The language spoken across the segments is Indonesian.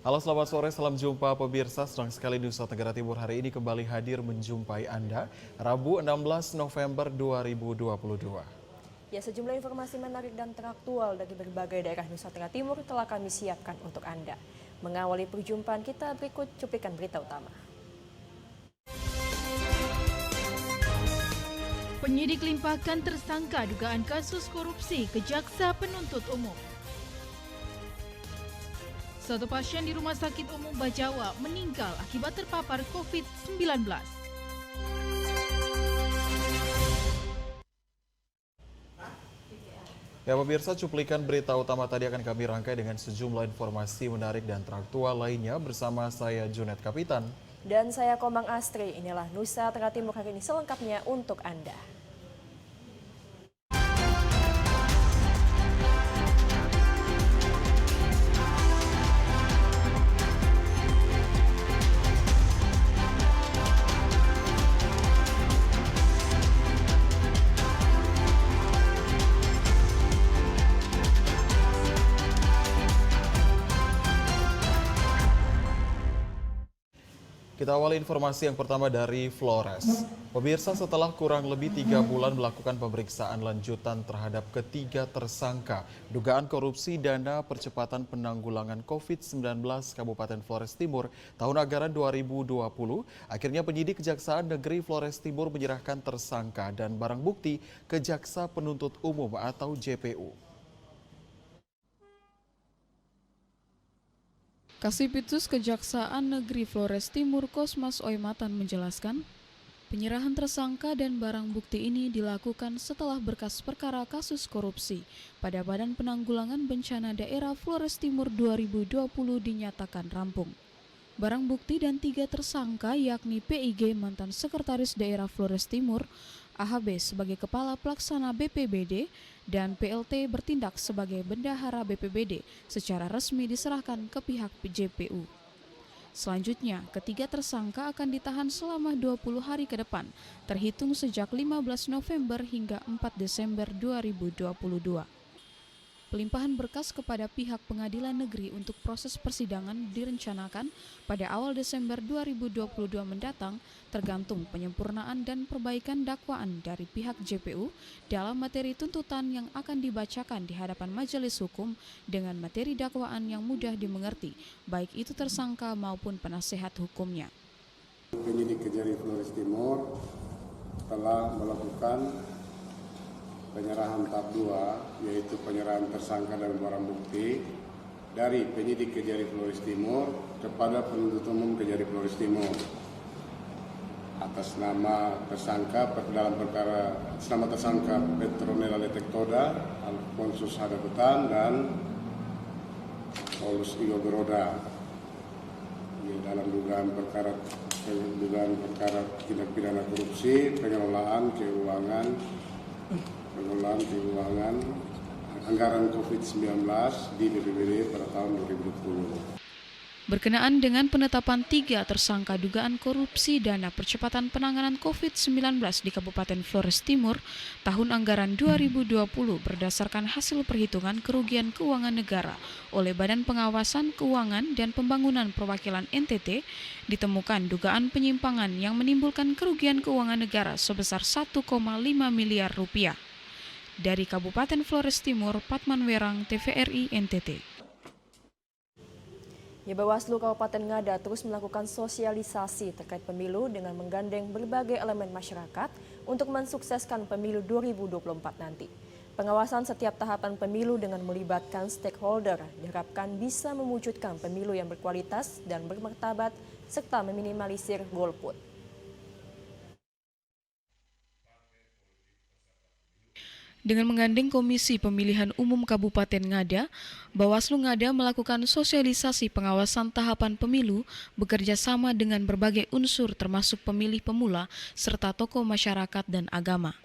Halo selamat sore, salam jumpa pemirsa. Senang sekali Nusa Tenggara Timur hari ini kembali hadir menjumpai Anda Rabu 16 November 2022. Ya, sejumlah informasi menarik dan teraktual dari berbagai daerah Nusa Tenggara Timur telah kami siapkan untuk Anda. Mengawali perjumpaan kita, berikut cuplikan berita utama. Penyidik limpahkan tersangka dugaan kasus korupsi ke Jaksa Penuntut Umum. Satu pasien di Rumah Sakit Umum Bajawa meninggal akibat terpapar COVID-19. Ya pemirsa, cuplikan berita utama tadi akan kami rangkai dengan sejumlah informasi menarik dan teraktual lainnya bersama saya Junet Kapitan. Dan saya Komang Astri, inilah Nusa Tenggara Timur hari ini selengkapnya untuk Anda. Kita awali informasi yang pertama dari Flores. Pemirsa, setelah kurang lebih 3 bulan melakukan pemeriksaan lanjutan terhadap ketiga tersangka dugaan korupsi dana percepatan penanggulangan COVID-19 Kabupaten Flores Timur tahun anggaran 2020, akhirnya penyidik Kejaksaan Negeri Flores Timur menyerahkan tersangka dan barang bukti ke Jaksa Penuntut Umum atau JPU. Kasipitus Kejaksaan Negeri Flores Timur Kosmas Oimatan menjelaskan, penyerahan tersangka dan barang bukti ini dilakukan setelah berkas perkara kasus korupsi pada Badan Penanggulangan Bencana Daerah Flores Timur 2020 dinyatakan rampung. Barang bukti dan 3 tersangka yakni PIG mantan Sekretaris Daerah Flores Timur, AHB sebagai Kepala Pelaksana BPBD, dan PLT bertindak sebagai Bendahara BPBD secara resmi diserahkan ke pihak JPU. Selanjutnya, ketiga tersangka akan ditahan selama 20 hari ke depan, terhitung sejak 15 November hingga 4 Desember 2022. Pelimpahan berkas kepada pihak pengadilan negeri untuk proses persidangan direncanakan pada awal Desember 2022 mendatang, tergantung penyempurnaan dan perbaikan dakwaan dari pihak JPU dalam materi tuntutan yang akan dibacakan di hadapan majelis hukum dengan materi dakwaan yang mudah dimengerti, baik itu tersangka maupun penasehat hukumnya. Penyidik Kejari Flores Timur telah melakukan penyerahan tahap 2, yaitu penyerahan tersangka dan barang bukti dari penyidik Kejari Flores Timur kepada penuntut umum Kejari Flores Timur atas nama tersangka dalam perkara tersangka Petronella Letektoda, Alfonsus Hadaputan, dan Paulus Igo Beroda dalam dugaan perkara tindak pidana korupsi, pengelolaan keuangan anggaran COVID-19 di BPBD pada tahun 2020. Berkenaan dengan penetapan 3 tersangka dugaan korupsi dana percepatan penanganan COVID-19 di Kabupaten Flores Timur tahun anggaran 2020 berdasarkan hasil perhitungan kerugian keuangan negara oleh Badan Pengawasan Keuangan dan Pembangunan Perwakilan NTT, ditemukan dugaan penyimpangan yang menimbulkan kerugian keuangan negara sebesar 1,5 miliar rupiah. Dari Kabupaten Flores Timur, Patman Werang, TVRI NTT. Ya, Bawaslu Kabupaten Ngada terus melakukan sosialisasi terkait pemilu dengan menggandeng berbagai elemen masyarakat untuk mensukseskan pemilu 2024 nanti. Pengawasan setiap tahapan pemilu dengan melibatkan stakeholder diharapkan bisa mewujudkan pemilu yang berkualitas dan bermartabat serta meminimalisir golput. Dengan menggandeng Komisi Pemilihan Umum Kabupaten Ngada, Bawaslu Ngada melakukan sosialisasi pengawasan tahapan pemilu bekerja sama dengan berbagai unsur termasuk pemilih pemula serta tokoh masyarakat dan agama.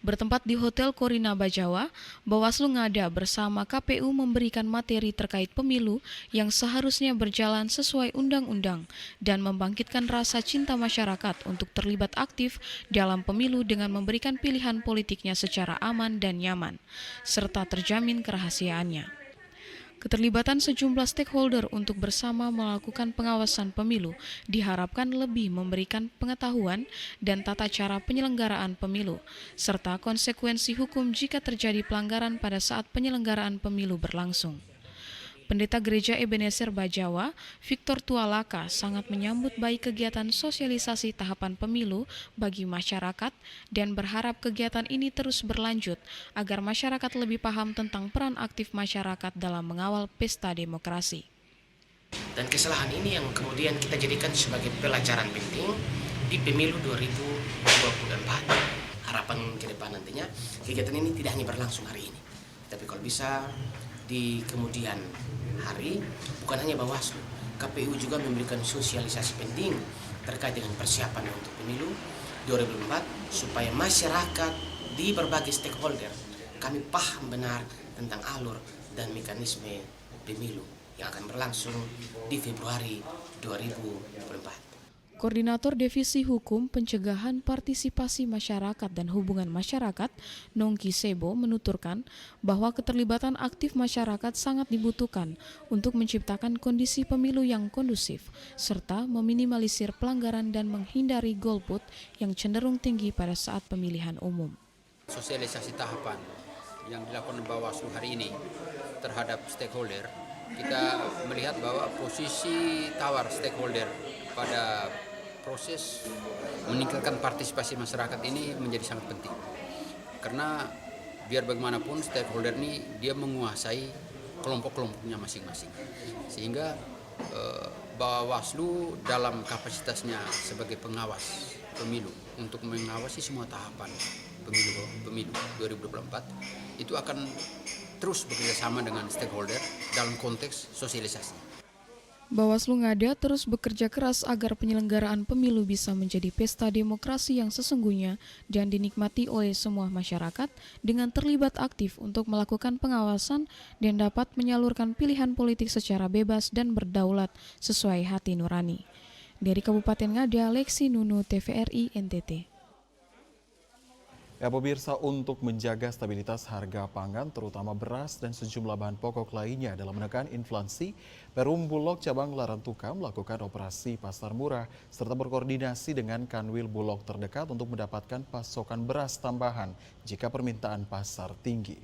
Bertempat di Hotel Corina Bajawa, Bawaslu Ngada bersama KPU memberikan materi terkait pemilu yang seharusnya berjalan sesuai undang-undang dan membangkitkan rasa cinta masyarakat untuk terlibat aktif dalam pemilu dengan memberikan pilihan politiknya secara aman dan nyaman, serta terjamin kerahasiaannya. Keterlibatan sejumlah stakeholder untuk bersama melakukan pengawasan pemilu diharapkan lebih memberikan pengetahuan dan tata cara penyelenggaraan pemilu, serta konsekuensi hukum jika terjadi pelanggaran pada saat penyelenggaraan pemilu berlangsung. Pendeta Gereja Ebenezer Bajawa, Victor Tualaka, sangat menyambut baik kegiatan sosialisasi tahapan pemilu bagi masyarakat dan berharap kegiatan ini terus berlanjut agar masyarakat lebih paham tentang peran aktif masyarakat dalam mengawal pesta demokrasi. Dan kesalahan ini yang kemudian kita jadikan sebagai pelajaran penting di pemilu 2024. Harapan ke depan nantinya kegiatan ini tidak hanya berlangsung hari ini, tapi kalau bisa di kemudian hari, bukan hanya Bawaslu, KPU juga memberikan sosialisasi penting terkait dengan persiapan untuk pemilu 2024 supaya masyarakat di berbagai stakeholder kami paham benar tentang alur dan mekanisme pemilu yang akan berlangsung di Februari 2024. Koordinator Divisi Hukum Pencegahan Partisipasi Masyarakat dan Hubungan Masyarakat, Nongki Sebo, menuturkan bahwa keterlibatan aktif masyarakat sangat dibutuhkan untuk menciptakan kondisi pemilu yang kondusif, serta meminimalisir pelanggaran dan menghindari golput yang cenderung tinggi pada saat pemilihan umum. Sosialisasi tahapan yang dilakukan Bawaslu hari ini terhadap stakeholder, kita melihat bahwa posisi tawar stakeholder pada proses meningkatkan partisipasi masyarakat ini menjadi sangat penting. Karena biar bagaimanapun stakeholder ini dia menguasai kelompok-kelompoknya masing-masing. Sehingga Bawaslu dalam kapasitasnya sebagai pengawas pemilu untuk mengawasi semua tahapan pemilu 2024 itu akan terus bekerjasama dengan stakeholder dalam konteks sosialisasi. Bawaslu Ngada terus bekerja keras agar penyelenggaraan pemilu bisa menjadi pesta demokrasi yang sesungguhnya dan dinikmati oleh semua masyarakat dengan terlibat aktif untuk melakukan pengawasan dan dapat menyalurkan pilihan politik secara bebas dan berdaulat sesuai hati nurani. Dari Kabupaten Ngada, Lexi Nunu, TVRI NTT. Ya, pemirsa, untuk menjaga stabilitas harga pangan, terutama beras dan sejumlah bahan pokok lainnya dalam menekan inflasi, Perum Bulog Cabang Larantuka melakukan operasi pasar murah serta berkoordinasi dengan Kanwil Bulog terdekat untuk mendapatkan pasokan beras tambahan jika permintaan pasar tinggi.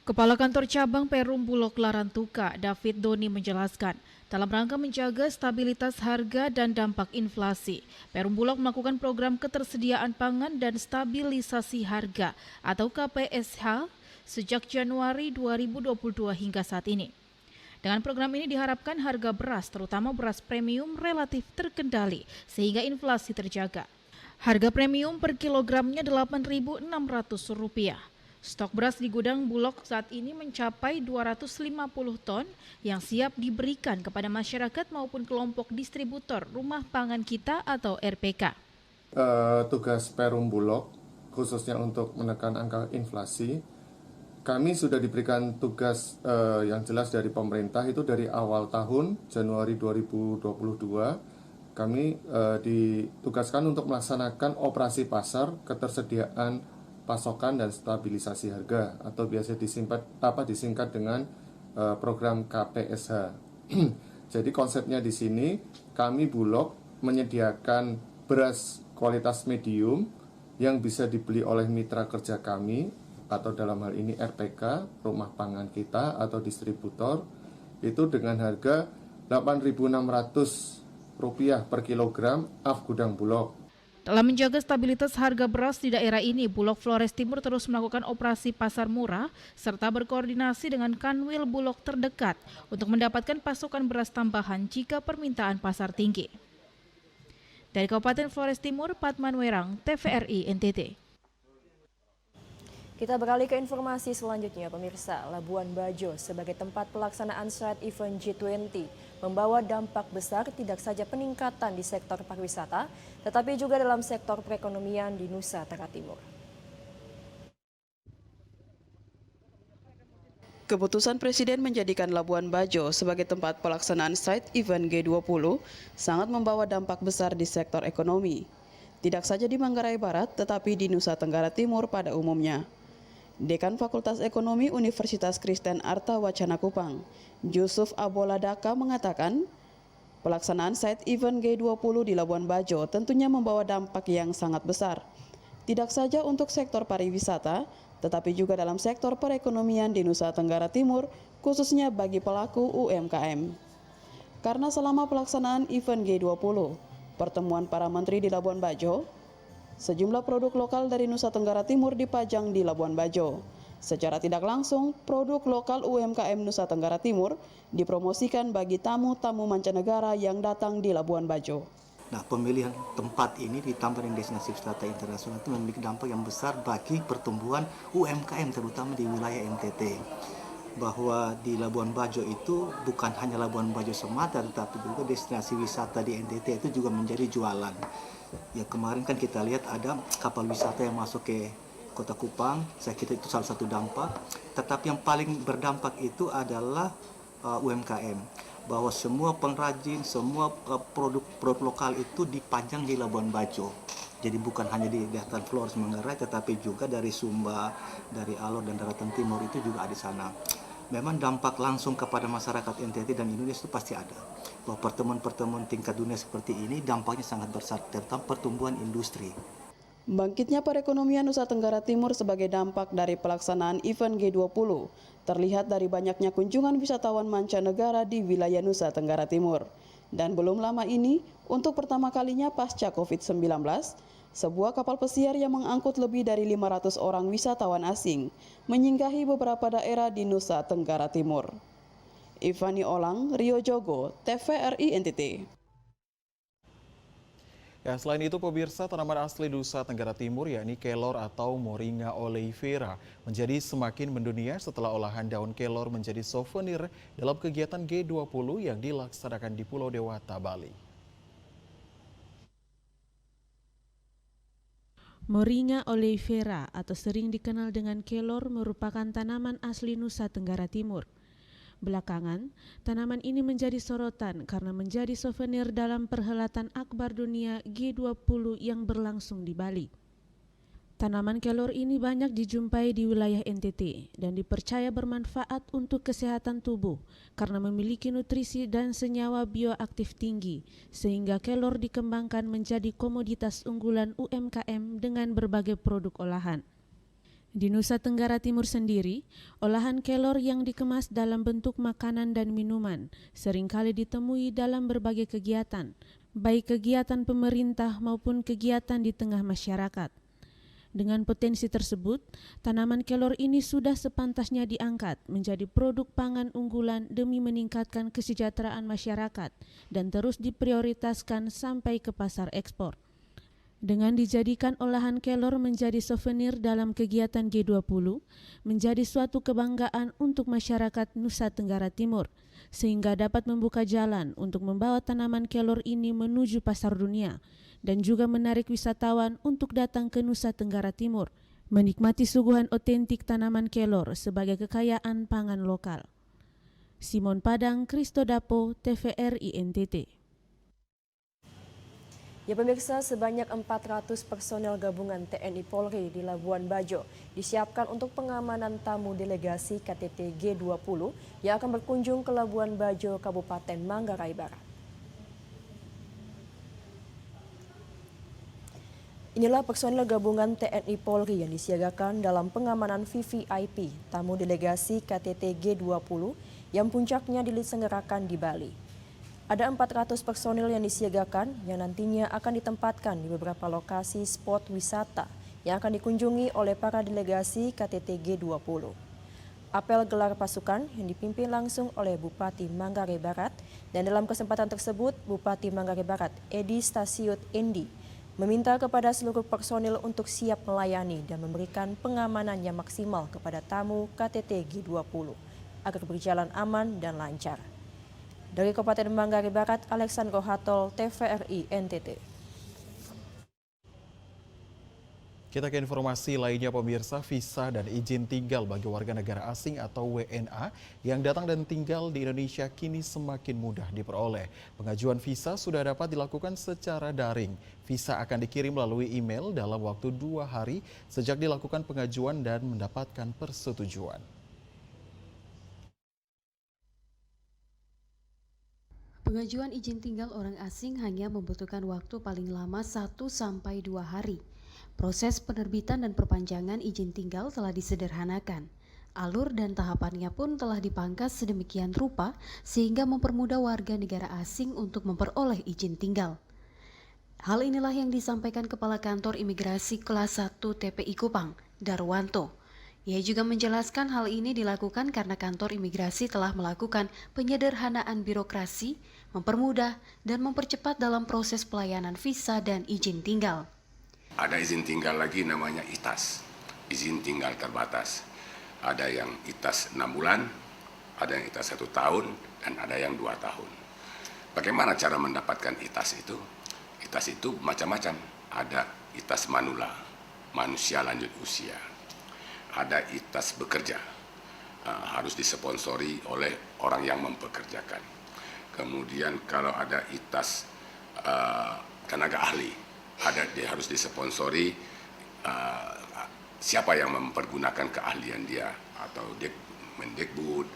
Kepala Kantor Cabang Perum Bulog Larantuka, David Doni, menjelaskan, dalam rangka menjaga stabilitas harga dan dampak inflasi, Perum Bulog melakukan program ketersediaan pangan dan stabilisasi harga atau KPSH sejak Januari 2022 hingga saat ini. Dengan program ini diharapkan harga beras, terutama beras premium, relatif terkendali sehingga inflasi terjaga. Harga premium per kilogramnya Rp8.600. Stok beras di gudang Bulog saat ini mencapai 250 ton yang siap diberikan kepada masyarakat maupun kelompok distributor Rumah Pangan Kita atau RPK. Tugas Perum Bulog khususnya untuk menekan angka inflasi, kami sudah diberikan tugas yang jelas dari pemerintah itu dari awal tahun Januari 2022 kami ditugaskan untuk melaksanakan operasi pasar ketersediaan pasokan dan stabilisasi harga atau biasa disingkat dengan program KPSH. Jadi konsepnya di sini kami Bulog menyediakan beras kualitas medium yang bisa dibeli oleh mitra kerja kami atau dalam hal ini RPK, Rumah Pangan Kita atau distributor itu dengan harga Rp8.600 per kilogram af gudang Bulog. Dalam menjaga stabilitas harga beras di daerah ini, Bulog Flores Timur terus melakukan operasi pasar murah serta berkoordinasi dengan Kanwil Bulog terdekat untuk mendapatkan pasokan beras tambahan jika permintaan pasar tinggi. Dari Kabupaten Flores Timur, Patman Werang, TVRI NTT. Kita beralih ke informasi selanjutnya, pemirsa. Labuan Bajo sebagai tempat pelaksanaan side event G20 membawa dampak besar tidak saja peningkatan di sektor pariwisata, tetapi juga dalam sektor perekonomian di Nusa Tenggara Timur. Keputusan Presiden menjadikan Labuan Bajo sebagai tempat pelaksanaan side event G20 sangat membawa dampak besar di sektor ekonomi. Tidak saja di Manggarai Barat, tetapi di Nusa Tenggara Timur pada umumnya. Dekan Fakultas Ekonomi Universitas Kristen Arta Wacana Kupang, Yusuf Aboladaka mengatakan, pelaksanaan side event G20 di Labuan Bajo tentunya membawa dampak yang sangat besar. Tidak saja untuk sektor pariwisata, tetapi juga dalam sektor perekonomian di Nusa Tenggara Timur, khususnya bagi pelaku UMKM. Karena selama pelaksanaan event G20, pertemuan para menteri di Labuan Bajo, sejumlah produk lokal dari Nusa Tenggara Timur dipajang di Labuan Bajo. Secara tidak langsung, produk lokal UMKM Nusa Tenggara Timur dipromosikan bagi tamu-tamu mancanegara yang datang di Labuan Bajo. Nah, pemilihan tempat ini ditambah dengan destinasi wisata internasional itu memiliki dampak yang besar bagi pertumbuhan UMKM terutama di wilayah NTT. Bahwa di Labuan Bajo itu bukan hanya Labuan Bajo semata, tetapi juga destinasi wisata di NTT itu juga menjadi jualan. Ya kemarin kan kita lihat ada kapal wisata yang masuk ke Kota Kupang, saya kira itu salah satu dampak. Tetapi yang paling berdampak itu adalah UMKM. Bahwa semua pengrajin, semua produk lokal itu dipajang di Labuan Bajo. Jadi bukan hanya di Daratan Flores Manggarai, tetapi juga dari Sumba, dari Alor dan Daratan Timur itu juga ada di sana. Memang dampak langsung kepada masyarakat NTT dan Indonesia itu pasti ada. Bahwa pertemuan-pertemuan tingkat dunia seperti ini dampaknya sangat besar tentang pertumbuhan industri. Bangkitnya perekonomian Nusa Tenggara Timur sebagai dampak dari pelaksanaan event G20 terlihat dari banyaknya kunjungan wisatawan mancanegara di wilayah Nusa Tenggara Timur. Dan belum lama ini, untuk pertama kalinya pasca COVID-19, sebuah kapal pesiar yang mengangkut lebih dari 500 orang wisatawan asing menyinggahi beberapa daerah di Nusa Tenggara Timur. Ivani Olang, Rio Jogo, TVRI NTT. Ya, selain itu pemirsa, tanaman asli Nusa Tenggara Timur yakni kelor atau Moringa oleifera menjadi semakin mendunia setelah olahan daun kelor menjadi souvenir dalam kegiatan G20 yang dilaksanakan di Pulau Dewata, Bali. Moringa oleifera atau sering dikenal dengan kelor merupakan tanaman asli Nusa Tenggara Timur. Belakangan, tanaman ini menjadi sorotan karena menjadi souvenir dalam perhelatan akbar dunia G20 yang berlangsung di Bali. Tanaman kelor ini banyak dijumpai di wilayah NTT dan dipercaya bermanfaat untuk kesehatan tubuh karena memiliki nutrisi dan senyawa bioaktif tinggi, sehingga kelor dikembangkan menjadi komoditas unggulan UMKM dengan berbagai produk olahan. Di Nusa Tenggara Timur sendiri, olahan kelor yang dikemas dalam bentuk makanan dan minuman seringkali ditemui dalam berbagai kegiatan, baik kegiatan pemerintah maupun kegiatan di tengah masyarakat. Dengan potensi tersebut, tanaman kelor ini sudah sepantasnya diangkat menjadi produk pangan unggulan demi meningkatkan kesejahteraan masyarakat dan terus diprioritaskan sampai ke pasar ekspor. Dengan dijadikan olahan kelor menjadi souvenir dalam kegiatan G20, menjadi suatu kebanggaan untuk masyarakat Nusa Tenggara Timur, sehingga dapat membuka jalan untuk membawa tanaman kelor ini menuju pasar dunia, dan juga menarik wisatawan untuk datang ke Nusa Tenggara Timur, menikmati suguhan otentik tanaman kelor sebagai kekayaan pangan lokal. Simon Padang, Kristo Dapo, TVRI NTT. Ya pemirsa, sebanyak 400 personel gabungan TNI Polri di Labuan Bajo disiapkan untuk pengamanan tamu delegasi KTT G20 yang akan berkunjung ke Labuan Bajo, Kabupaten Manggarai Barat. Inilah personel gabungan TNI Polri yang disiagakan dalam pengamanan VVIP tamu delegasi KTT G20 yang puncaknya diselenggarakan di Bali. Ada 400 personil yang disiagakan yang nantinya akan ditempatkan di beberapa lokasi spot wisata yang akan dikunjungi oleh para delegasi KTT G20. Apel gelar pasukan yang dipimpin langsung oleh Bupati Manggarai Barat, dan dalam kesempatan tersebut Bupati Manggarai Barat Edi Stasiut Endi meminta kepada seluruh personil untuk siap melayani dan memberikan pengamanan yang maksimal kepada tamu KTT G20 agar berjalan aman dan lancar. Dari Kabupaten Manggarai Barat, Alexandro Hatol, TVRI NTT. Kita ke informasi lainnya pemirsa, visa dan izin tinggal bagi warga negara asing atau WNA yang datang dan tinggal di Indonesia kini semakin mudah diperoleh. Pengajuan visa sudah dapat dilakukan secara daring. Visa akan dikirim melalui email dalam waktu 2 hari sejak dilakukan pengajuan dan mendapatkan persetujuan. Pengajuan izin tinggal orang asing hanya membutuhkan waktu paling lama 1-2 hari. Proses penerbitan dan perpanjangan izin tinggal telah disederhanakan. Alur dan tahapannya pun telah dipangkas sedemikian rupa sehingga mempermudah warga negara asing untuk memperoleh izin tinggal. Hal inilah yang disampaikan Kepala Kantor Imigrasi Kelas 1 TPI Kupang, Darwanto. Ia juga menjelaskan hal ini dilakukan karena kantor imigrasi telah melakukan penyederhanaan birokrasi, mempermudah dan mempercepat dalam proses pelayanan visa dan izin tinggal. Ada izin tinggal lagi namanya ITAS, izin tinggal terbatas. Ada yang ITAS 6 bulan, ada yang ITAS 1 tahun, dan ada yang 2 tahun. Bagaimana cara mendapatkan ITAS itu? ITAS itu macam-macam. Ada ITAS manula, manusia lanjut usia. Ada ITAS bekerja, harus disponsori oleh orang yang mempekerjakan. Kemudian kalau ada ITAS tenaga ahli, dia harus disponsori siapa yang mempergunakan keahlian dia, atau Mendikbud,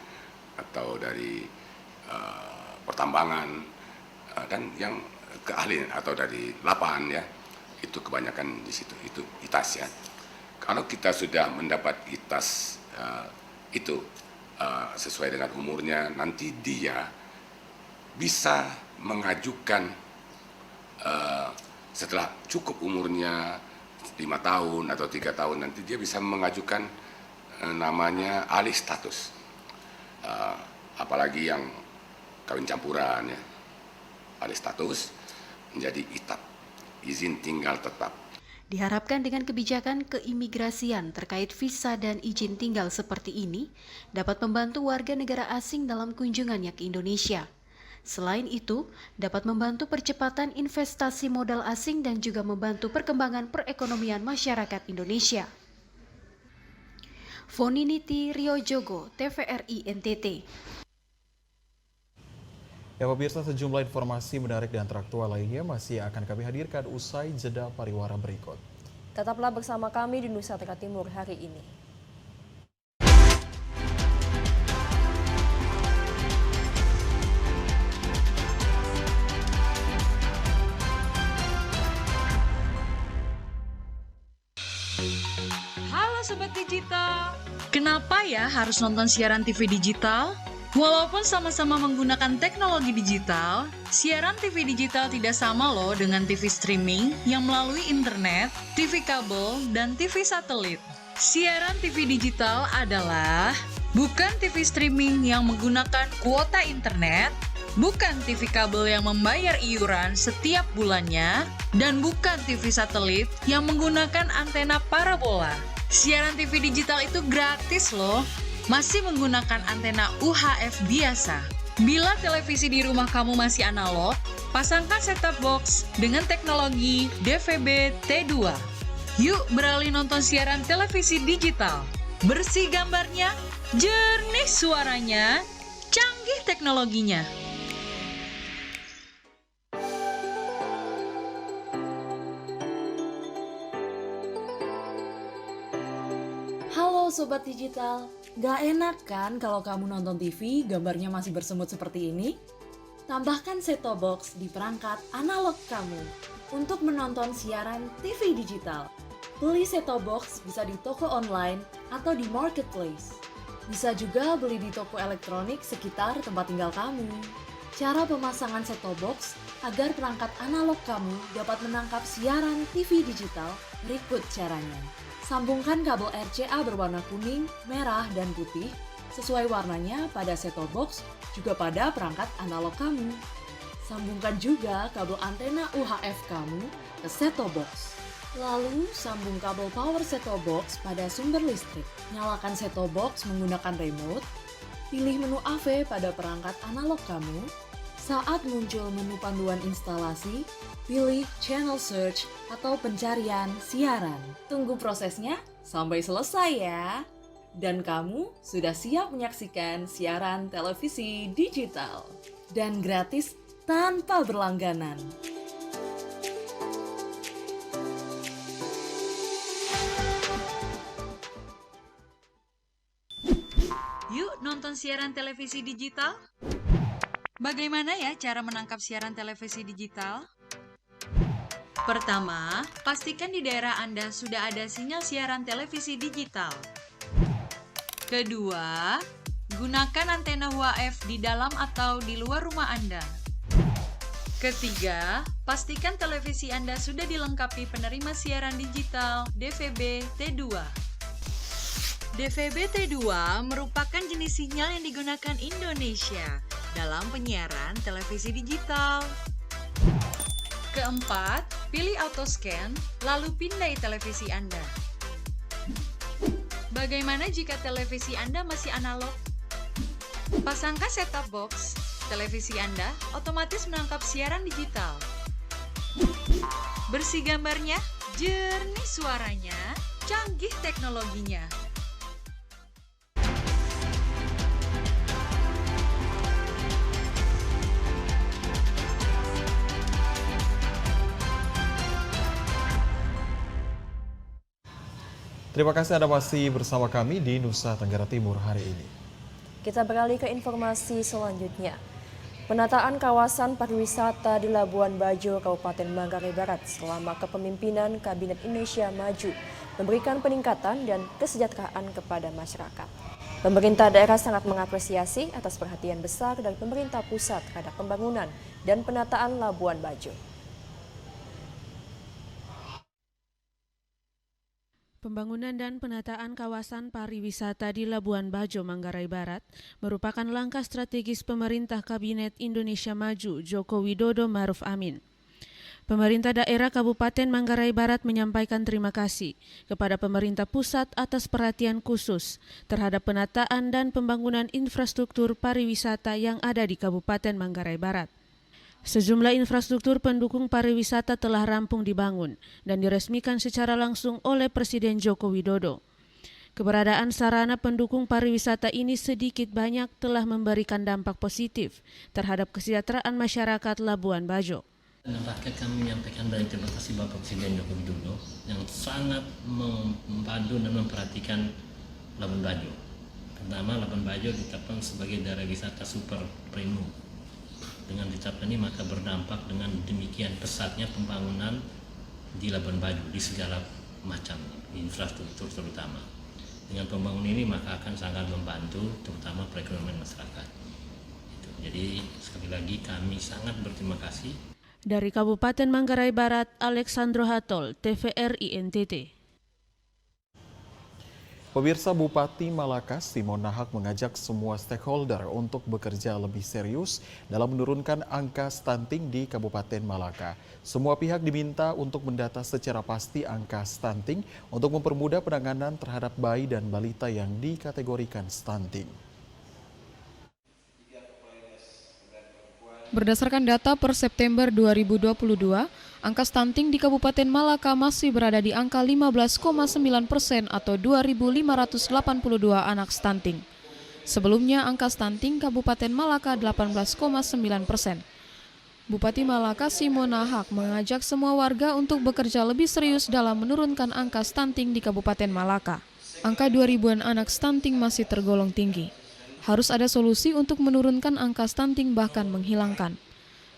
atau dari pertambangan, dan yang keahlian atau dari lapangan ya, itu kebanyakan di situ, itu ITAS ya. Kalau kita sudah mendapat ITAS itu sesuai dengan umurnya, nanti dia bisa mengajukan setelah cukup umurnya 5 tahun atau 3 tahun, nanti dia bisa mengajukan namanya alih status. Apalagi yang kawin campuran ya, alih status menjadi ITAT, izin tinggal tetap. Diharapkan dengan kebijakan keimigrasian terkait visa dan izin tinggal seperti ini dapat membantu warga negara asing dalam kunjungannya ke Indonesia. Selain itu, dapat membantu percepatan investasi modal asing dan juga membantu perkembangan perekonomian masyarakat Indonesia. Foniniti Riojogo, TVRI NTT. Ya pemirsa, sejumlah informasi menarik dan teraktual lainnya masih akan kami hadirkan usai jeda pariwara berikut. Tetaplah bersama kami di Nusa Tenggara Timur hari ini. Halo Sobat Digital, kenapa ya harus nonton siaran TV digital? Walaupun sama-sama menggunakan teknologi digital, siaran TV digital tidak sama loh dengan TV streaming yang melalui internet, TV kabel, dan TV satelit. Siaran TV digital adalah bukan TV streaming yang menggunakan kuota internet, bukan TV kabel yang membayar iuran setiap bulannya, dan bukan TV satelit yang menggunakan antena parabola. Siaran TV digital itu gratis loh, masih menggunakan antena UHF biasa. Bila televisi di rumah kamu masih analog, pasangkan set-top box dengan teknologi DVB T2. Yuk beralih nonton siaran televisi digital. Bersih gambarnya, jernih suaranya, canggih teknologinya. Halo Sobat Digital, gak enak kan kalau kamu nonton TV gambarnya masih bersemut seperti ini? Tambahkan set-top box di perangkat analog kamu untuk menonton siaran TV digital. Beli set-top box bisa di toko online atau di marketplace. Bisa juga beli di toko elektronik sekitar tempat tinggal kamu. Cara pemasangan set-top box agar perangkat analog kamu dapat menangkap siaran TV digital berikut caranya. Sambungkan kabel RCA berwarna kuning, merah, dan putih sesuai warnanya pada set-top box juga pada perangkat analog kamu. Sambungkan juga kabel antena UHF kamu ke set-top box. Lalu sambung kabel power set-top box pada sumber listrik. Nyalakan set-top box menggunakan remote. Pilih menu AV pada perangkat analog kamu. Saat muncul menu panduan instalasi, pilih channel search atau pencarian siaran. Tunggu prosesnya sampai selesai ya. Dan kamu sudah siap menyaksikan siaran televisi digital. Dan gratis tanpa berlangganan. Yuk nonton siaran televisi digital. Bagaimana ya cara menangkap siaran televisi digital? Pertama, pastikan di daerah Anda sudah ada sinyal siaran televisi digital. Kedua, gunakan antena UHF di dalam atau di luar rumah Anda. Ketiga, pastikan televisi Anda sudah dilengkapi penerima siaran digital DVB T2. DVB T2 merupakan jenis sinyal yang digunakan Indonesia dalam penyiaran televisi digital. Keempat, pilih auto scan, lalu pindai televisi Anda. Bagaimana jika televisi Anda masih analog? Pasangkan set-top box, televisi Anda otomatis menangkap siaran digital. Bersih gambarnya, jernih suaranya, canggih teknologinya. Terima kasih Anda masih bersama kami di Nusa Tenggara Timur hari ini. Kita beralih ke informasi selanjutnya. Penataan kawasan pariwisata di Labuan Bajo, Kabupaten Manggarai Barat selama kepemimpinan Kabinet Indonesia Maju memberikan peningkatan dan kesejahteraan kepada masyarakat. Pemerintah daerah sangat mengapresiasi atas perhatian besar dari pemerintah pusat terhadap pembangunan dan penataan Labuan Bajo. Pembangunan dan penataan kawasan pariwisata di Labuan Bajo, Manggarai Barat merupakan langkah strategis pemerintah Kabinet Indonesia Maju Joko Widodo Ma'ruf Amin. Pemerintah daerah Kabupaten Manggarai Barat menyampaikan terima kasih kepada pemerintah pusat atas perhatian khusus terhadap penataan dan pembangunan infrastruktur pariwisata yang ada di Kabupaten Manggarai Barat. Sejumlah infrastruktur pendukung pariwisata telah rampung dibangun dan diresmikan secara langsung oleh Presiden Joko Widodo. Keberadaan sarana pendukung pariwisata ini sedikit banyak telah memberikan dampak positif terhadap kesejahteraan masyarakat Labuan Bajo. Rakyat kami menyampaikan banyak terima kasih Bapak Presiden Joko Widodo yang sangat membantu dan memperhatikan Labuan Bajo. Pertama, Labuan Bajo ditetapkan sebagai daerah wisata super premium. Dengan ditetapkan ini maka berdampak dengan demikian pesatnya pembangunan di Labuan Bajo di segala macam infrastruktur terutama. Dengan pembangunan ini maka akan sangat membantu terutama perekonomian masyarakat. Jadi sekali lagi kami sangat berterima kasih. Dari Kabupaten Manggarai Barat, Alexandro Hatol, TVRI NTT. Pemirsa, Bupati Malaka Simon Nahak mengajak semua stakeholder untuk bekerja lebih serius dalam menurunkan angka stunting di Kabupaten Malaka. Semua pihak diminta untuk mendata secara pasti angka stunting untuk mempermudah penanganan terhadap bayi dan balita yang dikategorikan stunting. Berdasarkan data per September 2022, angka stunting di Kabupaten Malaka masih berada di angka 15,9% atau 2.582 anak stunting. Sebelumnya angka stunting Kabupaten Malaka 18,9%. Bupati Malaka Simon Nahak mengajak semua warga untuk bekerja lebih serius dalam menurunkan angka stunting di Kabupaten Malaka. Angka 2.000-an anak stunting masih tergolong tinggi. Harus ada solusi untuk menurunkan angka stunting bahkan menghilangkan.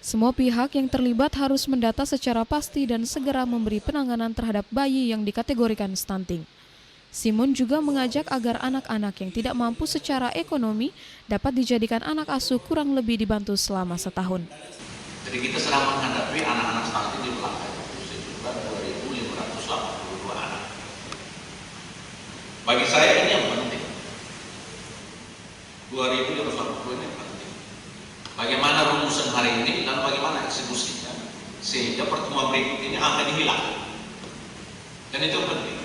Semua pihak yang terlibat harus mendata secara pasti dan segera memberi penanganan terhadap bayi yang dikategorikan stunting. Simon juga mengajak agar anak-anak yang tidak mampu secara ekonomi dapat dijadikan anak asuh kurang lebih dibantu selama setahun. Jadi kita sedang menghadapi anak-anak stunting di Malaka sejumlah 2.582 anak. Bagi saya ini yang penting. 2.580 ini penting. Bagaimana rumusan hari ini dan bagaimana eksekusinya sehingga pertemuan berikut ini akan dihilang. Dan itu penting.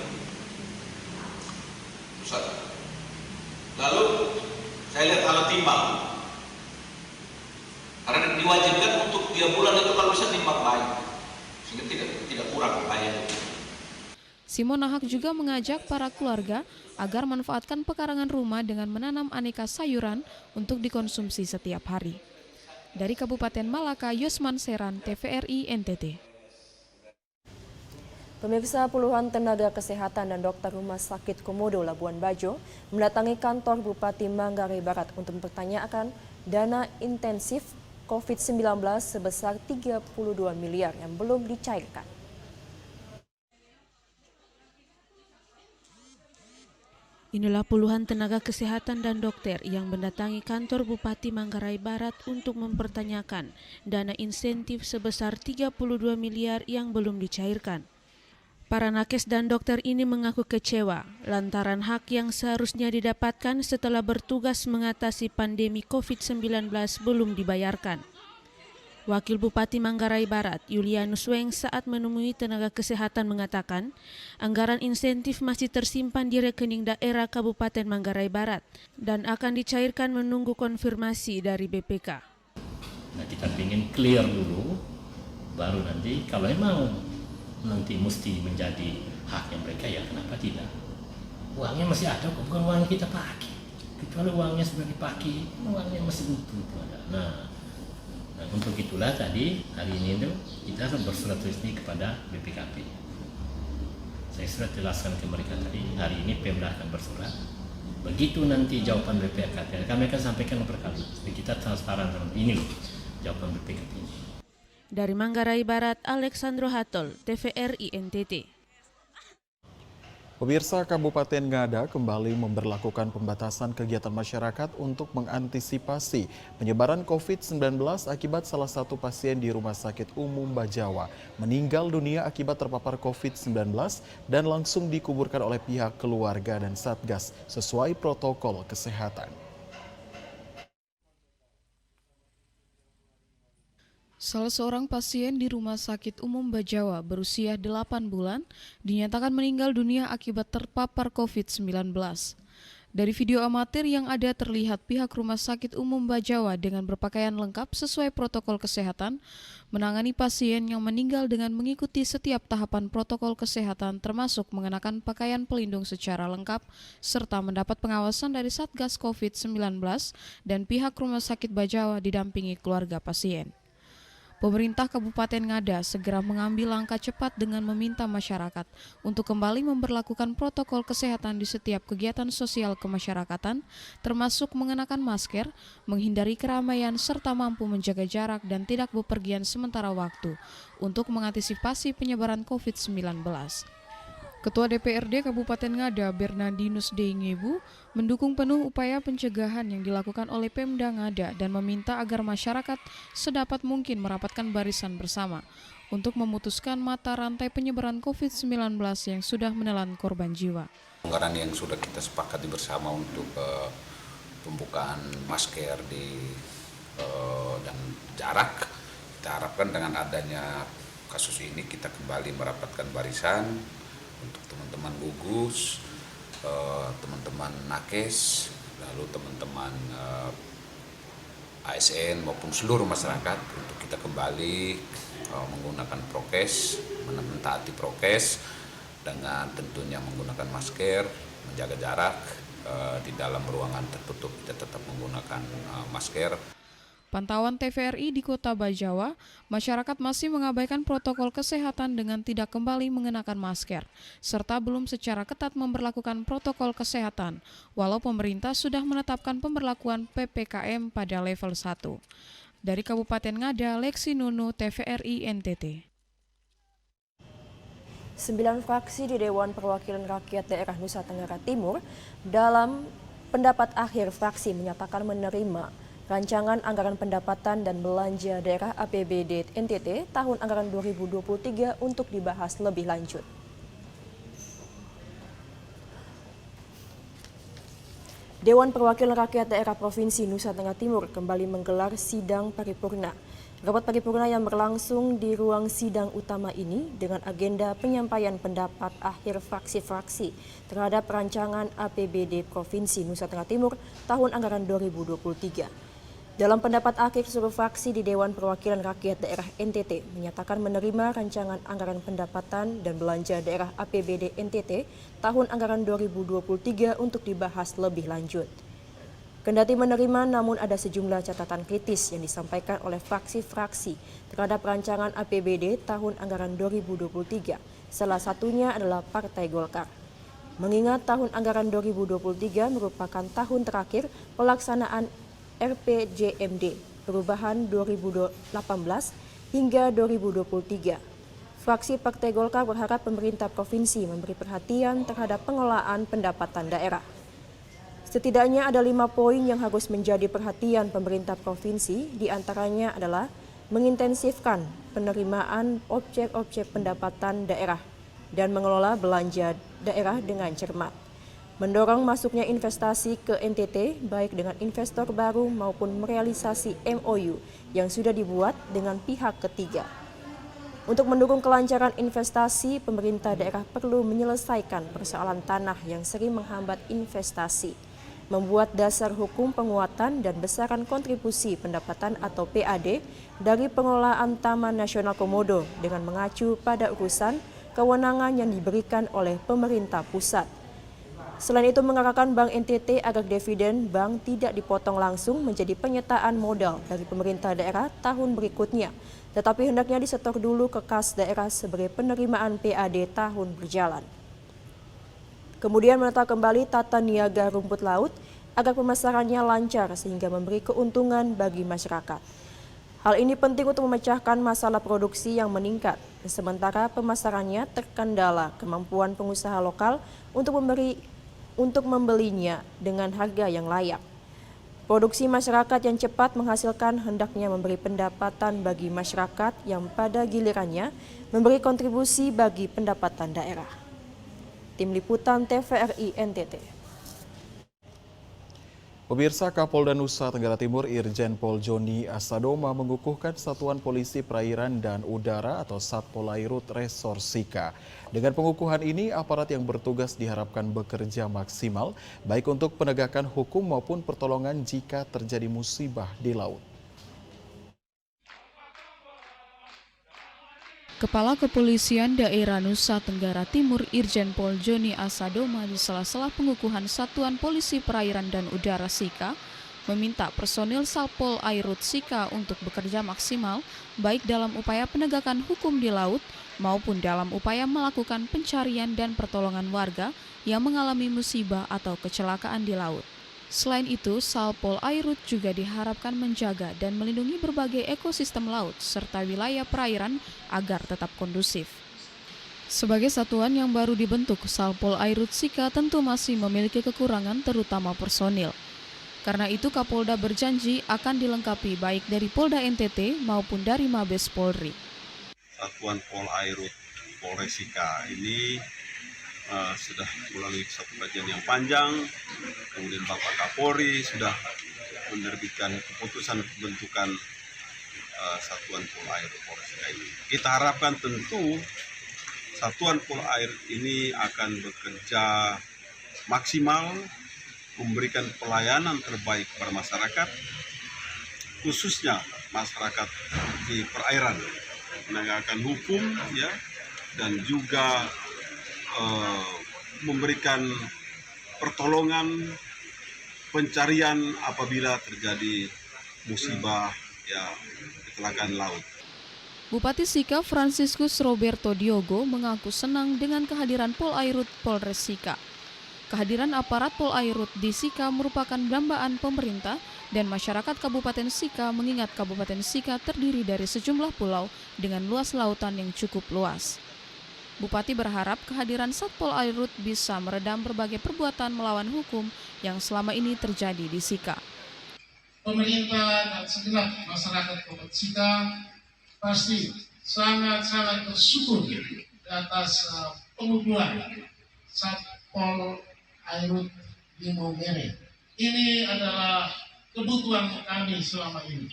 Lalu saya lihat alat timbang. Karena diwajibkan untuk 3 bulan itu kalau bisa timbang bayi, sehingga tidak kurang bayarnya. Simonahak juga mengajak para keluarga agar manfaatkan pekarangan rumah dengan menanam aneka sayuran untuk dikonsumsi setiap hari. Dari Kabupaten Malaka, Yosman Seran, TVRI NTT. Pemirsa, puluhan tenaga kesehatan dan dokter Rumah Sakit Komodo Labuan Bajo mendatangi kantor Bupati Manggarai Barat untuk mempertanyakan dana intensif COVID-19 sebesar 32 miliar yang belum dicairkan. Inilah puluhan tenaga kesehatan dan dokter yang mendatangi kantor Bupati Manggarai Barat untuk mempertanyakan dana insentif sebesar 32 miliar yang belum dicairkan. Para nakes dan dokter ini mengaku kecewa lantaran hak yang seharusnya didapatkan setelah bertugas mengatasi pandemi COVID-19 belum dibayarkan. Wakil Bupati Manggarai Barat, Julianus Weng, saat menemui tenaga kesehatan mengatakan anggaran insentif masih tersimpan di rekening daerah Kabupaten Manggarai Barat dan akan dicairkan menunggu konfirmasi dari BPK. Nah, kita ingin clear dulu, baru nanti kalau memang nanti mesti menjadi haknya mereka, ya kenapa tidak? Uangnya masih ada kok, bukan uang kita pakai. Kecuali uangnya sudah dipakai, uangnya masih utuh. Nah, untuk itulah tadi hari ini itu kita bersurat resmi kepada BPKP. Saya sudah jelaskan ke mereka tadi, hari ini Pemda akan bersurat. Begitu nanti jawaban BPKP, kami akan sampaikan berkali. Kita transparan, ini loh jawaban BPKP ini. Dari Manggarai Barat, Alexandro Hatol, TVRI NTT. Pemirsa, Kabupaten Ngada kembali memberlakukan pembatasan kegiatan masyarakat untuk mengantisipasi penyebaran COVID-19 akibat salah satu pasien di Rumah Sakit Umum Bajawa meninggal dunia akibat terpapar COVID-19 dan langsung dikuburkan oleh pihak keluarga dan Satgas sesuai protokol kesehatan. Salah seorang pasien di Rumah Sakit Umum Bajawa berusia 8 bulan dinyatakan meninggal dunia akibat terpapar COVID-19. Dari video amatir yang ada terlihat pihak Rumah Sakit Umum Bajawa dengan berpakaian lengkap sesuai protokol kesehatan menangani pasien yang meninggal dengan mengikuti setiap tahapan protokol kesehatan termasuk mengenakan pakaian pelindung secara lengkap serta mendapat pengawasan dari Satgas COVID-19 dan pihak Rumah Sakit Bajawa didampingi keluarga pasien. Pemerintah Kabupaten Ngada segera mengambil langkah cepat dengan meminta masyarakat untuk kembali memberlakukan protokol kesehatan di setiap kegiatan sosial kemasyarakatan, termasuk mengenakan masker, menghindari keramaian, serta mampu menjaga jarak dan tidak bepergian sementara waktu untuk mengantisipasi penyebaran COVID-19. Ketua DPRD Kabupaten Ngada, Bernardinus Deingebu, mendukung penuh upaya pencegahan yang dilakukan oleh Pemda Ngada dan meminta agar masyarakat sedapat mungkin merapatkan barisan bersama untuk memutuskan mata rantai penyebaran COVID-19 yang sudah menelan korban jiwa. Anggaran yang sudah kita sepakati bersama untuk pembukaan masker dan jarak, kita harapkan dengan adanya kasus ini kita kembali merapatkan barisan untuk teman-teman gugus, teman-teman nakes, lalu teman-teman ASN maupun seluruh masyarakat untuk kita kembali menggunakan prokes, mentaati prokes dengan tentunya menggunakan masker, menjaga jarak, di dalam ruangan tertutup kita tetap menggunakan masker. Pantauan TVRI di Kota Bajawa, masyarakat masih mengabaikan protokol kesehatan dengan tidak kembali mengenakan masker, serta belum secara ketat memberlakukan protokol kesehatan, walau pemerintah sudah menetapkan pemberlakuan PPKM pada level 1. Dari Kabupaten Ngada, Lexi Nunu, TVRI NTT. 9 fraksi di Dewan Perwakilan Rakyat Daerah Nusa Tenggara Timur dalam pendapat akhir fraksi menyatakan menerima Rancangan Anggaran Pendapatan dan Belanja Daerah APBD NTT tahun anggaran 2023 untuk dibahas lebih lanjut. Dewan Perwakilan Rakyat Daerah Provinsi Nusa Tenggara Timur kembali menggelar sidang paripurna. Rapat paripurna yang berlangsung di ruang sidang utama ini dengan agenda penyampaian pendapat akhir fraksi-fraksi terhadap rancangan APBD Provinsi Nusa Tenggara Timur tahun anggaran 2023. Dalam pendapat akhir, seluruh fraksi di Dewan Perwakilan Rakyat Daerah NTT menyatakan menerima rancangan anggaran pendapatan dan belanja daerah APBD NTT tahun anggaran 2023 untuk dibahas lebih lanjut. Kendati menerima, namun ada sejumlah catatan kritis yang disampaikan oleh fraksi-fraksi terhadap rancangan APBD tahun anggaran 2023. Salah satunya adalah Partai Golkar. Mengingat tahun anggaran 2023 merupakan tahun terakhir pelaksanaan RPJMD perubahan 2018 hingga 2023. Fraksi Partai Golkar berharap pemerintah provinsi memberi perhatian terhadap pengelolaan pendapatan daerah. Setidaknya ada 5 poin yang harus menjadi perhatian pemerintah provinsi, diantaranya adalah mengintensifkan penerimaan objek-objek pendapatan daerah dan mengelola belanja daerah dengan cermat. Mendorong masuknya investasi ke NTT baik dengan investor baru maupun merealisasi MOU yang sudah dibuat dengan pihak ketiga. Untuk mendukung kelancaran investasi, pemerintah daerah perlu menyelesaikan persoalan tanah yang sering menghambat investasi, membuat dasar hukum penguatan dan besaran kontribusi pendapatan atau PAD dari pengelolaan Taman Nasional Komodo dengan mengacu pada urusan kewenangan yang diberikan oleh pemerintah pusat. Selain itu, mengarahkan Bank NTT agar dividen bank tidak dipotong langsung menjadi penyertaan modal dari pemerintah daerah tahun berikutnya, tetapi hendaknya disetor dulu ke kas daerah sebagai penerimaan PAD tahun berjalan. Kemudian menata kembali tata niaga rumput laut agar pemasarannya lancar sehingga memberi keuntungan bagi masyarakat. Hal ini penting untuk memecahkan masalah produksi yang meningkat, sementara pemasarannya terkendala kemampuan pengusaha lokal untuk membelinya dengan harga yang layak. Produksi masyarakat yang cepat menghasilkan hendaknya memberi pendapatan bagi masyarakat yang pada gilirannya memberi kontribusi bagi pendapatan daerah. Tim Liputan TVRI NTT. Pemirsa, Kapolda Nusa Tenggara Timur Irjen Pol Joni Asadoma mengukuhkan Satuan Polisi Perairan dan Udara atau Satpolairut Resor Sika. Dengan pengukuhan ini, aparat yang bertugas diharapkan bekerja maksimal, baik untuk penegakan hukum maupun pertolongan jika terjadi musibah di laut. Kepala Kepolisian Daerah Nusa Tenggara Timur Irjen Pol Joni Asadoma di sela-sela pengukuhan Satuan Polisi Perairan dan Udara Sika meminta personil Satpol Airut Sika untuk bekerja maksimal baik dalam upaya penegakan hukum di laut maupun dalam upaya melakukan pencarian dan pertolongan warga yang mengalami musibah atau kecelakaan di laut. Selain itu, Satpol Airut juga diharapkan menjaga dan melindungi berbagai ekosistem laut serta wilayah perairan agar tetap kondusif. Sebagai satuan yang baru dibentuk, Satpol Airut Sika tentu masih memiliki kekurangan terutama personil. Karena itu, Kapolda berjanji akan dilengkapi baik dari Polda NTT maupun dari Mabes Polri. Satuan Pol Airut Polres Sika ini sudah melalui satu kajian yang panjang, kemudian Bapak Kapolri sudah menerbitkan keputusan pembentukan Satuan Pol Airut Polres Sika ini. Kita harapkan tentu Satuan Pol Airut ini akan bekerja maksimal, memberikan pelayanan terbaik kepada masyarakat, khususnya masyarakat di perairan, menegakkan hukum, ya, dan juga memberikan pertolongan pencarian apabila terjadi musibah, ya, kecelakaan laut. Bupati Sika Franciscus Roberto Diogo mengaku senang dengan kehadiran Pol Airut Polres Sika. Kehadiran aparat Pol Airut di Sika merupakan dambaan pemerintah dan masyarakat Kabupaten Sika mengingat Kabupaten Sika terdiri dari sejumlah pulau dengan luas lautan yang cukup luas. Bupati berharap kehadiran Satpol Airut bisa meredam berbagai perbuatan melawan hukum yang selama ini terjadi di Sika. Pemerintah dan segenap masyarakat Kabupaten Sika pasti sangat-sangat bersyukur atas pengukuhan Satpol Airut di Maumere. Ini adalah kebutuhan kami selama ini.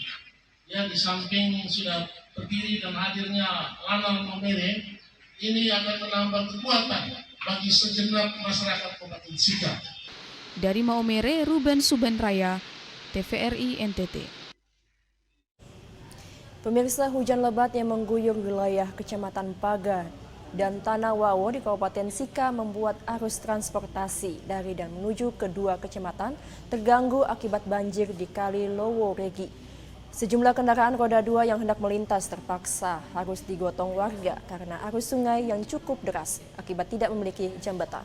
Ya, di samping sudah berdiri dan hadirnya Lanal Maumere, ini akan menambah kekuatan bagi segenap masyarakat Kabupaten Sika. Dari Maumere, Ruben Subenraya, TVRI NTT. Pemirsa, hujan lebat yang mengguyur wilayah Kecamatan Paga dan Tanah Wawo di Kabupaten Sika membuat arus transportasi dari dan menuju kedua kecamatan terganggu akibat banjir di Kali Lowo Regi. Sejumlah kendaraan roda 2 yang hendak melintas terpaksa harus digotong warga karena arus sungai yang cukup deras akibat tidak memiliki jembatan.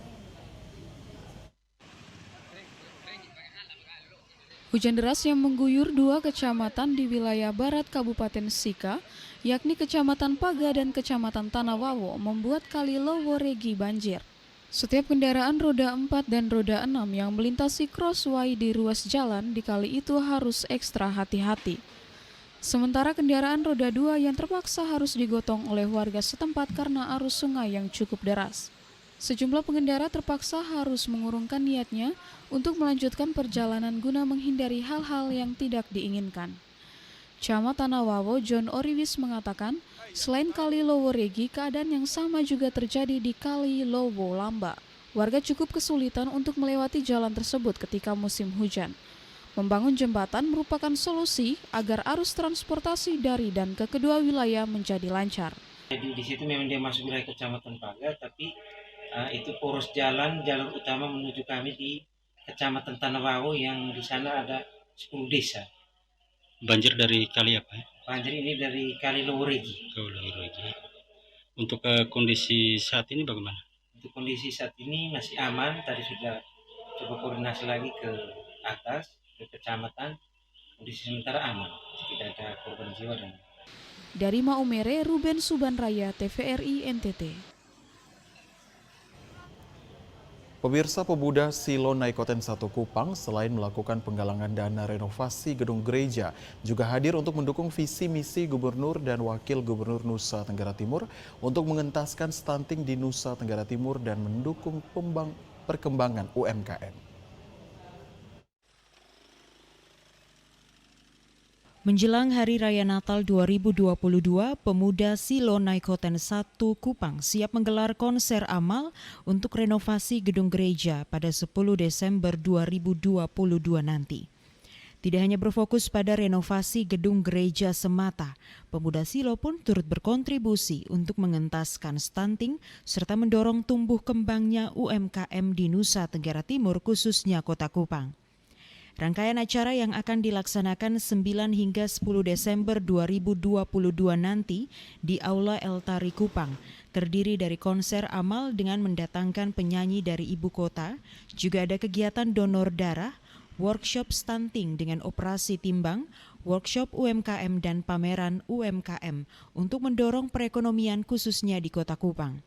Hujan deras yang mengguyur dua kecamatan di wilayah barat Kabupaten Sika, yakni Kecamatan Paga dan Kecamatan Tanah Wawo, membuat Kali Lowo Regi banjir. Setiap kendaraan roda 4 dan roda 6 yang melintasi crossway di ruas jalan di kali itu harus ekstra hati-hati. Sementara kendaraan roda 2 yang terpaksa harus digotong oleh warga setempat karena arus sungai yang cukup deras. Sejumlah pengendara terpaksa harus mengurungkan niatnya untuk melanjutkan perjalanan guna menghindari hal-hal yang tidak diinginkan. Camat Tanah Wawo John Oriwis mengatakan, selain Kali Lowo Regi, keadaan yang sama juga terjadi di Kali Lowo Lamba. Warga cukup kesulitan untuk melewati jalan tersebut ketika musim hujan. Membangun jembatan merupakan solusi agar arus transportasi dari dan ke kedua wilayah menjadi lancar. Jadi di situ memang dia masuk wilayah Kecamatan Paga, tapi itu poros jalur utama menuju kami di Kecamatan Tanah Wawo yang di sana ada 10 desa. Banjir dari kali apa? Banjir ini dari Kali Lowo Regi. Untuk kondisi saat ini bagaimana? Untuk kondisi saat ini masih aman. Tadi sudah coba koordinasi lagi ke atas, ke kecamatan. Kondisi sementara aman, tidak ada korban jiwa dan. Dari Maumere, Ruben Subanraya, TVRI NTT. Pemirsa, pemuda Silo Naikoten 1 Kupang selain melakukan penggalangan dana renovasi gedung gereja, juga hadir untuk mendukung visi misi Gubernur dan Wakil Gubernur Nusa Tenggara Timur untuk mengentaskan stunting di Nusa Tenggara Timur dan mendukung perkembangan UMKM. Menjelang Hari Raya Natal 2022, pemuda Silo Naikoten 1 Kupang siap menggelar konser amal untuk renovasi gedung gereja pada 10 Desember 2022 nanti. Tidak hanya berfokus pada renovasi gedung gereja semata, pemuda Silo pun turut berkontribusi untuk mengentaskan stunting serta mendorong tumbuh kembangnya UMKM di Nusa Tenggara Timur, khususnya Kota Kupang. Rangkaian acara yang akan dilaksanakan 9 hingga 10 Desember 2022 nanti di Aula El Tari Kupang terdiri dari konser amal dengan mendatangkan penyanyi dari ibu kota, juga ada kegiatan donor darah, workshop stunting dengan operasi timbang, workshop UMKM dan pameran UMKM untuk mendorong perekonomian khususnya di Kota Kupang.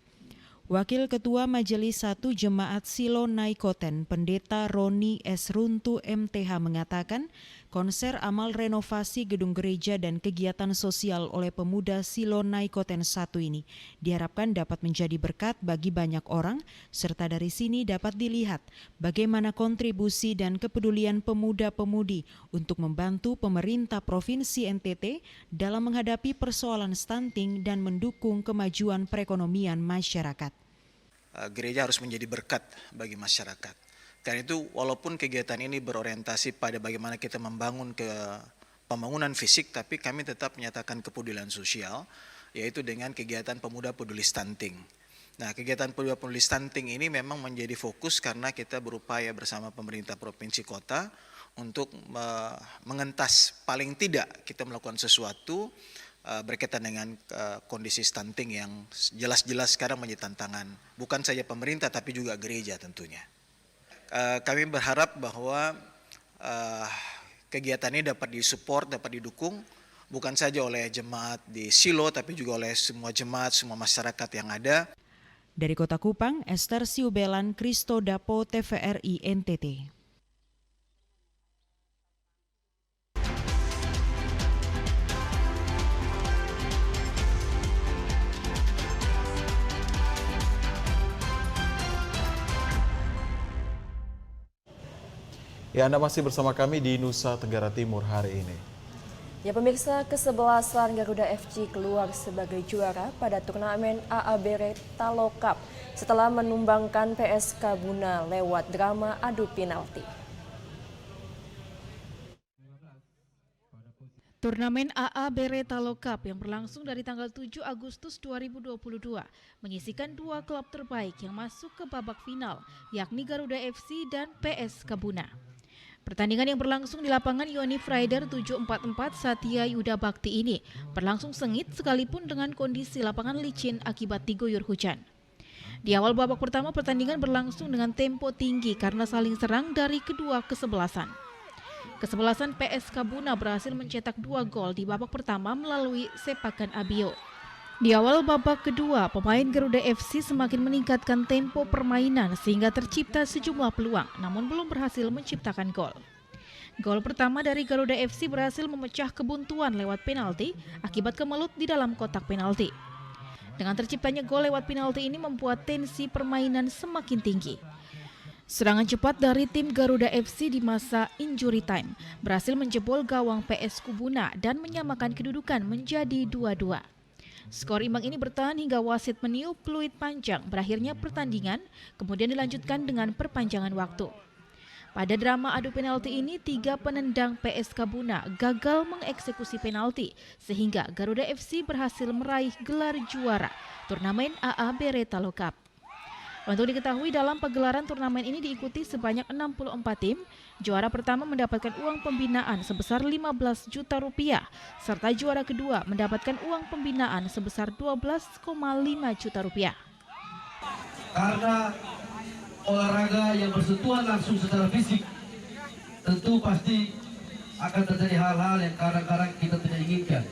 Wakil Ketua Majelis 1 Jemaat Silo Naikoten, Pendeta Roni S. Runtu MTH mengatakan, konser amal renovasi gedung gereja dan kegiatan sosial oleh pemuda Silo Naikoten 1 ini diharapkan dapat menjadi berkat bagi banyak orang, serta dari sini dapat dilihat bagaimana kontribusi dan kepedulian pemuda-pemudi untuk membantu pemerintah Provinsi NTT dalam menghadapi persoalan stunting dan mendukung kemajuan perekonomian masyarakat. Gereja harus menjadi berkat bagi masyarakat. Karena itu walaupun kegiatan ini berorientasi pada bagaimana kita membangun pembangunan fisik, tapi kami tetap menyatakan kepedulian sosial, yaitu dengan kegiatan pemuda peduli stunting. Nah, kegiatan pemuda peduli stunting ini memang menjadi fokus karena kita berupaya bersama pemerintah provinsi kota untuk mengentas, paling tidak kita melakukan sesuatu berkaitan dengan kondisi stunting yang jelas-jelas sekarang menjadi tantangan bukan saja pemerintah tapi juga gereja tentunya. Kami berharap bahwa kegiatan ini dapat disupport, dapat didukung bukan saja oleh jemaat di Silo tapi juga oleh semua jemaat, semua masyarakat yang ada. Dari Kota Kupang, Esther Siubelan, Kristo Dapo, TVRI NTT. Ya, Anda masih bersama kami di Nusa Tenggara Timur hari ini. Ya pemirsa, kesebelasan Garuda FC keluar sebagai juara pada turnamen AABRE Talo Cup setelah menumbangkan PSK Buna lewat drama adu penalti. Turnamen AA Beretalo Cup yang berlangsung dari tanggal 7 Agustus 2022 menyisikan dua klub terbaik yang masuk ke babak final, yakni Garuda FC dan PS Kabuna. Pertandingan yang berlangsung di lapangan Yonif Rider 744 Satya Yuda Bakti ini berlangsung sengit sekalipun dengan kondisi lapangan licin akibat diguyur hujan. Di awal babak pertama pertandingan berlangsung dengan tempo tinggi karena saling serang dari kedua kesebelasan. Kesebelasan PS Kabuna berhasil mencetak 2 gol di babak pertama melalui sepakan Abio. Di awal babak kedua, pemain Garuda FC semakin meningkatkan tempo permainan sehingga tercipta sejumlah peluang, namun belum berhasil menciptakan gol. Gol pertama dari Garuda FC berhasil memecah kebuntuan lewat penalti akibat kemelut di dalam kotak penalti. Dengan terciptanya gol lewat penalti ini membuat tensi permainan semakin tinggi. Serangan cepat dari tim Garuda FC di masa injury time berhasil menjebol gawang PS Kabuna dan menyamakan kedudukan menjadi 2-2. Skor imbang ini bertahan hingga wasit meniup peluit panjang berakhirnya pertandingan, kemudian dilanjutkan dengan perpanjangan waktu. Pada drama adu penalti ini, 3 penendang PS Kabuna gagal mengeksekusi penalti sehingga Garuda FC berhasil meraih gelar juara turnamen AA Beretalo Cup. Untuk diketahui, dalam pagelaran turnamen ini diikuti sebanyak 64 tim. Juara pertama mendapatkan uang pembinaan sebesar 15 juta rupiah, serta juara kedua mendapatkan uang pembinaan sebesar 12,5 juta rupiah. Karena olahraga yang bersentuhan langsung secara fisik, tentu pasti akan terjadi hal-hal yang kadang-kadang kita tidak inginkan.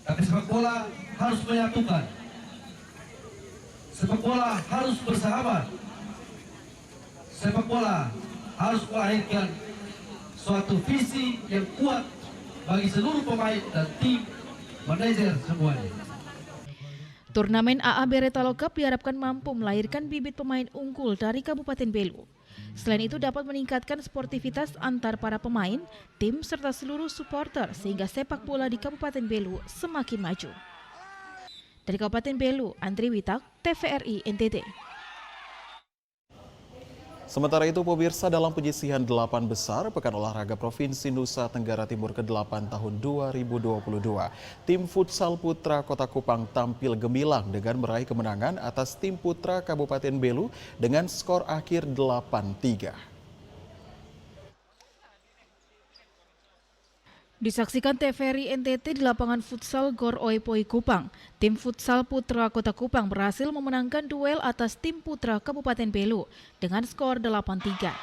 Tapi sepak bola harus menyatukan. Sepak bola harus bersahabat. Sepak bola harus melahirkan suatu visi yang kuat bagi seluruh pemain dan tim manajer semuanya. Turnamen AA Beretalo Cup diharapkan mampu melahirkan bibit pemain unggul dari Kabupaten Belu. Selain itu dapat meningkatkan sportivitas antar para pemain, tim serta seluruh supporter sehingga sepak bola di Kabupaten Belu semakin maju. Dari Kabupaten Belu, Andri Witak, TVRI NTT. Sementara itu, pemirsa, dalam penyisihan 8 besar Pekan Olahraga Provinsi Nusa Tenggara Timur ke-8 tahun 2022, tim futsal putra Kota Kupang tampil gemilang dengan meraih kemenangan atas tim putra Kabupaten Belu dengan skor akhir 8-3. Disaksikan TVRI NTT di lapangan futsal Gor Oepoi Kupang, tim futsal putra Kota Kupang berhasil memenangkan duel atas tim putra Kabupaten Belu dengan skor 8-3.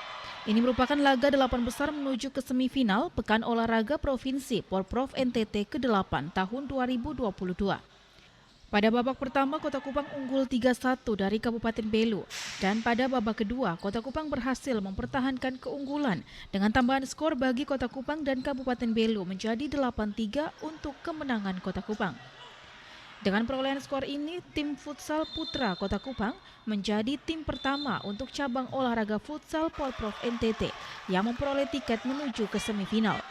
Ini merupakan laga 8 besar menuju ke semifinal Pekan Olahraga Provinsi Porprov NTT ke-8 tahun 2022. Pada babak pertama, Kota Kupang unggul 3-1 dari Kabupaten Belu. Dan pada babak kedua, Kota Kupang berhasil mempertahankan keunggulan dengan tambahan skor bagi Kota Kupang dan Kabupaten Belu menjadi 8-3 untuk kemenangan Kota Kupang. Dengan perolehan skor ini, tim futsal putra Kota Kupang menjadi tim pertama untuk cabang olahraga futsal Porprov NTT yang memperoleh tiket menuju ke semifinal.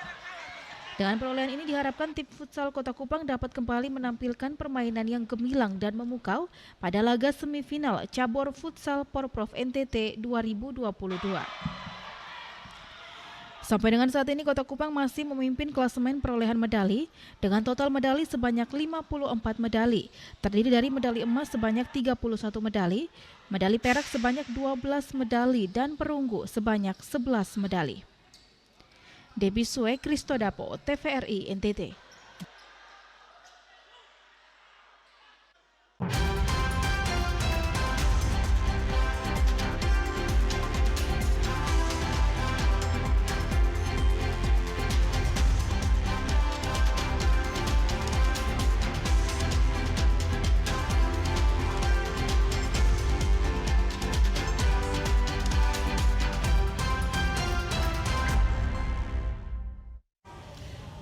Dengan perolehan ini diharapkan tim futsal Kota Kupang dapat kembali menampilkan permainan yang gemilang dan memukau pada laga semifinal cabur futsal Porprov NTT 2022. Sampai dengan saat ini Kota Kupang masih memimpin klasemen perolehan medali dengan total medali sebanyak 54 medali, terdiri dari medali emas sebanyak 31 medali, medali perak sebanyak 12 medali dan perunggu sebanyak 11 medali. Debbie Sue Kristodapo, TVRI NTT.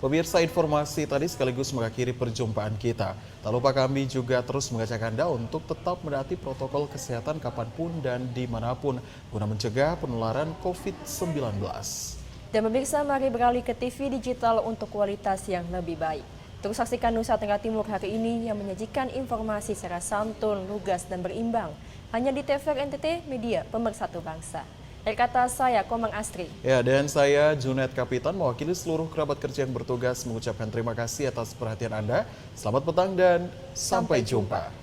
Pemirsa, informasi tadi sekaligus mengakhiri perjumpaan kita. Tak lupa kami juga terus mengajak Anda untuk tetap menaati protokol kesehatan kapanpun dan dimanapun guna mencegah penularan COVID-19. Dan pemirsa, mari beralih ke TV digital untuk kualitas yang lebih baik. Terus saksikan Nusa Tenggara Timur hari ini yang menyajikan informasi secara santun, lugas, dan berimbang. Hanya di TVRI NTT, media pemersatu bangsa. Dari kata saya, Komang Astri. Ya, dan saya Junet Kapitan mewakili seluruh kerabat kerja yang bertugas mengucapkan terima kasih atas perhatian Anda. Selamat petang dan sampai jumpa.